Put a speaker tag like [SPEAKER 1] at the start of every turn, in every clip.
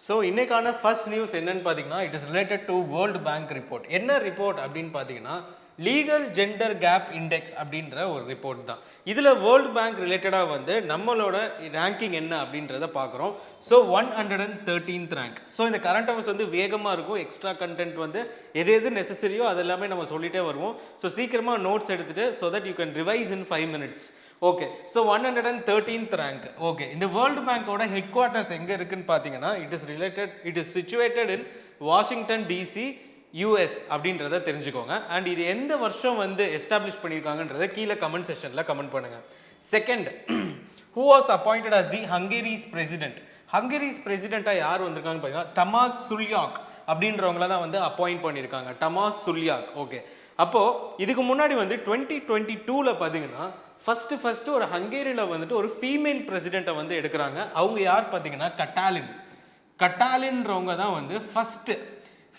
[SPEAKER 1] So இன்னைக்கான first news என்னன்னு பார்த்தீங்கன்னா it is related to world bank report. என்ன ரிப்போர்ட் அப்படின்னு பார்த்தீங்கன்னா லீகல் ஜெண்டர் கேப் இண்டெக்ஸ் அப்படின்ற ஒரு ரிப்போர்ட் தான். இதில் வேர்ல்டு பேங்க் ரிலேட்டடாக வந்து நம்மளோட ரேங்கிங் என்ன அப்படின்றத பார்க்குறோம். So 113th rank. ஸோ இந்த கரண்ட் அஃபேர்ஸ் வந்து வேகமாக இருக்கும். எக்ஸ்ட்ரா கண்டென்ட் வந்து எது எது நெசசரியோ அது எல்லாமே நம்ம சொல்லிட்டே வருவோம். ஸோ சீக்கிரமாக நோட்ஸ் எடுத்துகிட்டு so that you can revise in 5 minutes. Okay, so 113th rank. Okay, இந்த வேர்ல்டு பேங்கோட ஹெட் குவார்ட்டர்ஸ் எங்கே இருக்குன்னு பார்த்தீங்கன்னா it is situated in Washington DC US அப்படின்றத தெரிஞ்சுக்கோங்க. அண்ட் இது எந்த வருஷம் வந்து எஸ்டாப்ளிஷ் பண்ணியிருக்காங்கன்றத கீழே கமெண்ட் செஷனில் கமெண்ட் பண்ணுங்க. Second, who was appointed as the Hungary's president. Hungary's பிரசிடென்ட்டாக யார் வந்திருக்காங்கன்னு பார்த்தீங்கன்னா டமாஸ் சுல்யாக் அப்படின்றவங்கள தான் வந்து அப்பாயிண்ட் பண்ணியிருக்காங்க. டமாஸ் சுல்யாக். ஓகே, அப்போது இதுக்கு முன்னாடி வந்து 2022 பார்த்தீங்கன்னா ஃபர்ஸ்ட் ஒரு ஹங்கேரியில் வந்துட்டு ஒரு ஃபீமேல் பிரசிடெண்ட்டை வந்து எடுக்கிறாங்க. அவங்க யார் பார்த்தீங்கன்னா கட்டாலின்றவங்க தான் வந்து ஃபர்ஸ்ட்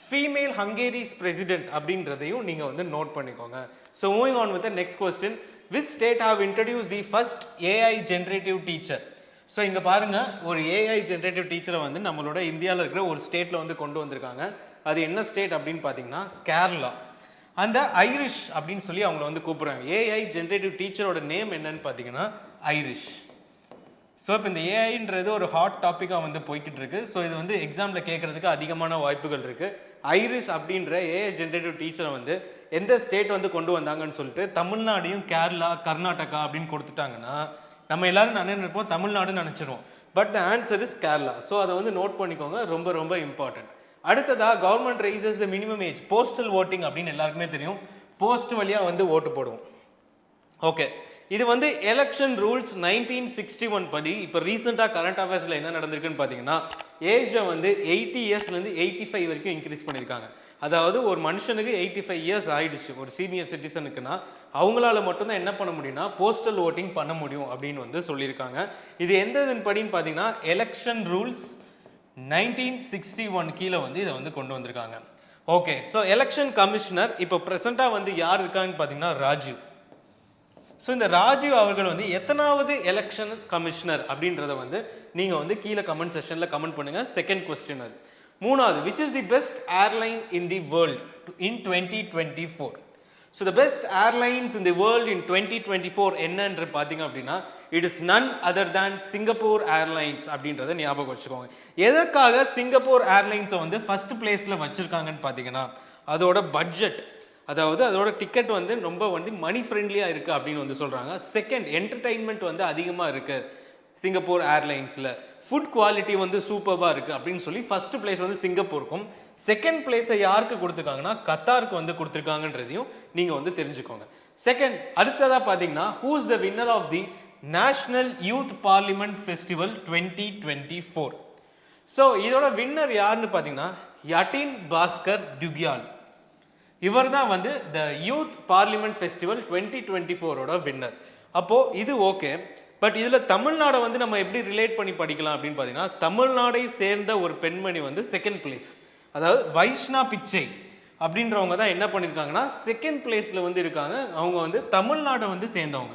[SPEAKER 1] ஃபீமேல் ஹங்கேரிஸ் பிரசிடென்ட் அப்படின்றதையும் நீங்கள் வந்து நோட் பண்ணிக்கோங்க. So moving on with the next question, which state have introduce the first AI generative teacher. So இங்கே பாருங்கள், ஒரு ஏஐ ஜென்ரேட்டிவ் டீச்சரை வந்து நம்மளோட இந்தியாவில் இருக்கிற ஒரு ஸ்டேட்டில் வந்து கொண்டு வந்திருக்காங்க. அது என்ன ஸ்டேட் அப்படின்னு பார்த்தீங்கன்னா கேரளா. அந்த ஐரிஷ் அப்படின்னு சொல்லி அவங்கள வந்து கூப்பிட்றாங்க. ஏஐ ஜென்ரேட்டிவ் டீச்சரோட நேம் என்னன்னு பார்த்தீங்கன்னா ஐரிஷ். ஸோ இப்போ இந்த ஏஐன்றது ஒரு ஹாட் டாப்பிக்காக வந்து போய்கிட்டு இருக்கு. ஸோ இது வந்து எக்ஸாமில் கேட்கறதுக்கு அதிகமான வாய்ப்புகள் இருக்கு. ஐரிஷ் அப்படின்ற ஏஐ ஜென்ரேட்டிவ் டீச்சரை வந்து எந்த ஸ்டேட் வந்து கொண்டு வந்தாங்கன்னு சொல்லிட்டு தமிழ்நாடையும் கேரளா கர்நாடகா அப்படின்னு கொடுத்துட்டாங்கன்னா நம்ம எல்லாரும் நினைப்போம் தமிழ்நாடுன்னு நினச்சிருவோம். But the answer is Kerala. So அதை வந்து நோட் பண்ணிக்கோங்க, ரொம்ப ரொம்ப இம்பார்ட்டன்ட். அடுத்ததா government raises the minimum age. Postal voting அப்படின்னு எல்லாருக்குமே தெரியும். போஸ்ட் வழியாக வந்து ஓட்டு போடுவோம். ஓகே, இது வந்து எலெக்ஷன் ரூல்ஸ் 1961 படி இப்போ ரீசெண்டாக கரண்ட் அஃபேர்ஸில் என்ன நடந்திருக்குன்னு பார்த்தீங்கன்னா ஏஜை வந்து 80 இயர்ஸ்லேருந்து 85 வரைக்கும் இன்க்ரீஸ் பண்ணியிருக்காங்க. அதாவது ஒரு மனுஷனுக்கு 85 இயர்ஸ் ஆயிடுச்சு ஒரு சீனியர் சிட்டிசனுக்குன்னா அவங்களால மட்டும்தான் என்ன பண்ண முடியும்னா போஸ்டல் ஓட்டிங் பண்ண முடியும் அப்படின்னு வந்து சொல்லியிருக்காங்க. இது எந்த இதன் படின்னு பார்த்தீங்கன்னா எலெக்ஷன் ரூல்ஸ் 1961 கீழே வந்து இதை வந்து கொண்டு வந்திருக்காங்க. ஓகே, ஸோ எலெக்ஷன் கமிஷனர் இப்போ ப்ரெசெண்டாக வந்து யார் இருக்காங்கன்னு பார்த்தீங்கன்னா ராஜீவ். ஸோ இந்த ராஜீவ் அவர்கள் வந்து எத்தனாவது எலெக்ஷன் கமிஷனர் அப்படின்றத வந்து நீங்கள் வந்து கீழே கமெண்ட் செஷனில் கமெண்ட் பண்ணுங்கள். செகண்ட் கொஸ்டின் அது. மூணாவது, which is the best airline in the world in 2024. So the best airlines in the world in 2024 என்னன்று பார்த்தீங்க அப்படின்னா it is none other than Singapore Airlines அப்படின்றத ஞாபகம் வச்சுக்கோங்க. எதற்காக சிங்கப்பூர் ஏர்லைன்ஸை வந்து ஃபர்ஸ்ட் பிளேஸில் வச்சுருக்காங்கன்னு பார்த்தீங்கன்னா அதோட பட்ஜெட், அதாவது அதோட டிக்கெட் வந்து ரொம்ப வந்து மணி ஃப்ரெண்ட்லியாக இருக்குது அப்படின்னு வந்து சொல்கிறாங்க. செகண்ட், என்டர்டெயின்மெண்ட் வந்து அதிகமாக இருக்குது சிங்கப்பூர் ஏர்லைன்ஸில். ஃபுட் குவாலிட்டி வந்து சூப்பராக இருக்குது அப்படின்னு சொல்லி ஃபர்ஸ்ட் பிளேஸ் வந்து சிங்கப்பூருக்கும், செகண்ட் பிளேஸை யாருக்கு கொடுத்துருக்காங்கன்னா கத்தாருக்கு வந்து கொடுத்துருக்காங்கன்றதையும் நீங்கள் வந்து தெரிஞ்சுக்கோங்க. செகண்ட், அடுத்ததாக பார்த்தீங்கன்னா who is the winner of the national youth parliament festival 2024. So இதோட வின்னர் யாருன்னு பார்த்தீங்கன்னா யட்டின் பாஸ்கர் டுக்யால். இவர் தான் வந்து the youth parliament festival 2024 winner. அப்போது இது ஓகே, பட் இதில் தமிழ்நாடை வந்து நம்ம எப்படி ரிலேட் பண்ணி படிக்கலாம் அப்படின்னு பார்த்தீங்கன்னா தமிழ்நாடை சேர்ந்த ஒரு பெண்மணி வந்து செகண்ட் பிளேஸ், அதாவது வைஷ்ணா பிச்சை அப்படின்றவங்க தான் என்ன பண்ணியிருக்காங்கன்னா செகண்ட் பிளேஸில் வந்து இருக்காங்க. அவங்க வந்து தமிழ்நாடை வந்து சேர்ந்தவங்க,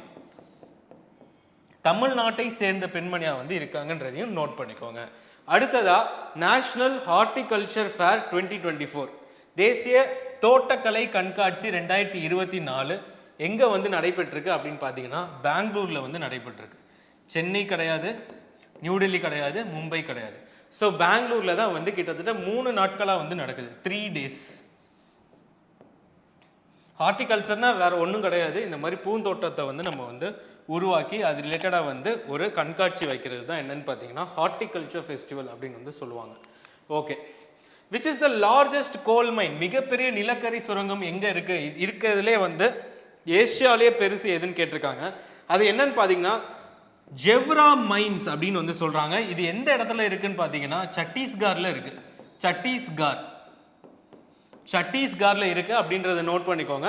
[SPEAKER 1] தமிழ்நாட்டை சேர்ந்த பெண்மணியாக வந்து இருக்காங்கன்றதையும் நோட் பண்ணிக்கோங்க. அடுத்ததா நேஷனல் ஹார்டிகல்ச்சர் ஃபேர் 2024, தேசிய தோட்டக்கலை கண்காட்சி 2024 எங்கே வந்து நடைபெற்றிருக்கு அப்படின்னு பார்த்தீங்கன்னா பெங்களூரில் வந்து நடைபெற்றிருக்கு. சென்னை கிடையாது, நியூடெல்லி கிடையாது, மும்பை கிடையாது. ஸோ பெங்களூரில் தான் வந்து கிட்டத்தட்ட 3 நாட்களாக வந்து நடக்குது, 3 days. ஹார்டிகல்ச்சர்னால் வேறு ஒன்றும் கிடையாது, இந்த மாதிரி பூந்தோட்டத்தை வந்து நம்ம வந்து உருவாக்கி அது ரிலேட்டடாக வந்து ஒரு கண்காட்சி வைக்கிறது தான் என்னன்னு பார்த்தீங்கன்னா ஹார்டிகல்ச்சர் ஃபெஸ்டிவல் அப்படின்னு வந்து சொல்லுவாங்க. Okay, which is the largest coal mine. மிகப்பெரிய நிலக்கரி சுரங்கம் எங்கே இருக்குது? இருக்கிறதுலே வந்து ஏஷியாவிலே பெருசு எதுன்னு கேட்டிருக்காங்க. அது என்னன்னு பார்த்தீங்கன்னா ஜெவ்ரா மைன்ஸ் அப்படின்னு வந்து சொல்கிறாங்க. இது எந்த இடத்துல இருக்குன்னு பார்த்தீங்கன்னா சத்தீஸ்கரில் இருக்குது. சத்தீஸ்கரில் இருக்குது அப்படின்றத நோட் பண்ணிக்கோங்க.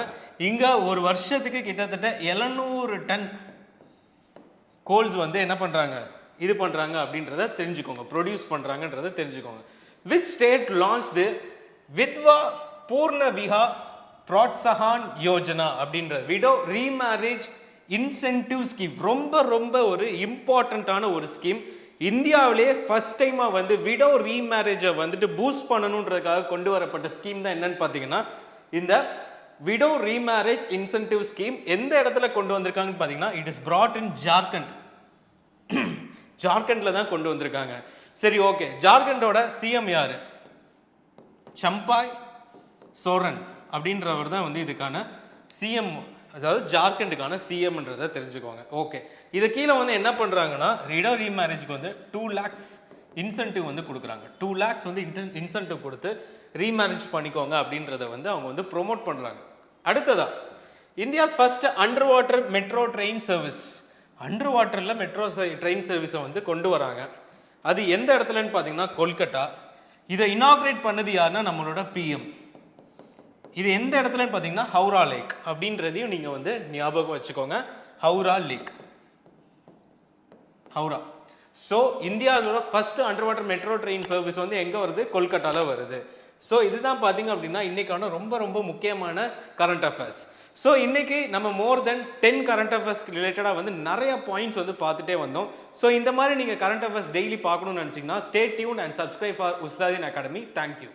[SPEAKER 1] இங்கே ஒரு வருஷத்துக்கு கிட்டத்தட்ட 700 டன் கோல்ஸ் வந்து என்ன பண்ணுறாங்க, இது பண்ணுறாங்க அப்படின்றத தெரிஞ்சுக்கோங்க, ப்ரொடியூஸ் பண்ணுறாங்கன்றத தெரிஞ்சுக்கோங்க. Which state launched the Vidhwa பூர்ண விஹா ப்ரோத்சாஹன் யோஜனா அப்படின்ற விடோ ரீமேரேஜ் இன்சென்டிவ் ஸ்கீம். ரொம்ப ரொம்ப ஒரு இம்பார்ட்டண்ட்டான ஒரு ஸ்கீம். இந்தியாவிலேயே ஃபர்ஸ்ட் டைமாக வந்து விடோ ரீமேரேஜை வந்துட்டு பூஸ்ட் பண்ணணுன்றதுக்காக கொண்டு வரப்பட்ட ஸ்கீம் தான் என்னன்னு பார்த்தீங்கன்னா இந்த விடோ ரீமேரேஜ் இன்சென்டிவ் ஸ்கீம். எந்த இடத்துல கொண்டு வந்திருக்காங்கன்னு பார்த்தீங்கன்னா it is brought in Jharkhand. ஜார்க்கண்ட்ல தான் கொண்டு வந்திருக்காங்க. சரி, ஓகே. ஜார்க்கண்டோட சிஎம் யாரு? சம்பாய் சோரன் அப்படின்றவர் தான் வந்து இதுக்கான சிஎம், அதாவது ஜார்க்கண்டுக்கான சிஎம்ன்றதை தெரிஞ்சுக்கோங்க. ஓகே, இது கீழே வந்து என்ன பண்ணுறாங்கன்னா விடோ ரீமேரேஜ்க்கு வந்து 2 lakhs இன்சென்டிவ் வந்து கொடுக்குறாங்க. 2 lakhs வந்து இன்சென்டிவ் கொடுத்து ரீமேரேஜ் பண்ணிக்கோங்க அப்படின்றத வந்து அவங்க வந்து ப்ரொமோட் பண்ணுறாங்க. அடுத்ததா India's first under water metro train service. Under வாட்டரில் மெட்ரோ ட்ரெயின் சர்வீஸை வந்து கொண்டு வராங்க. அது எந்த இடத்துலன்னு பார்த்தீங்கன்னா கொல்கட்டா. இதை இனாக்ரேட் பண்ணது யாருன்னா நம்மளோட பிஎம். இது எந்த இடத்துலன்னு பார்த்தீங்கன்னா ஹவுரா லேக் அப்படின்றதையும் நீங்கள் வந்து ஞாபகம் வச்சுக்கோங்க. ஹவுரா லேக், ஹவுரா. ஸோ இந்தியாவோட first under water metro train service வந்து எங்கே வருது? கொல்கட்டாவில் வருது. ஸோ இதுதான் பார்த்தீங்க அப்படின்னா இன்னைக்கான ரொம்ப ரொம்ப முக்கியமான கரண்ட் அஃபேர்ஸ். ஸோ இன்னைக்கு நம்ம மோர் தென் 10 கரண்ட் அஃபேர்ஸ் ரிலேட்டடாக வந்து நிறைய பாயிண்ட்ஸ் வந்து பார்த்துட்டே வந்தோம். ஸோ இந்த மாதிரி நீங்கள் கரண்ட் அஃபேர்ஸ் டெய்லி பார்க்கணும்னு நினச்சிங்கன்னா stay tune and subscribe for Ustaadeen academy. Thank you.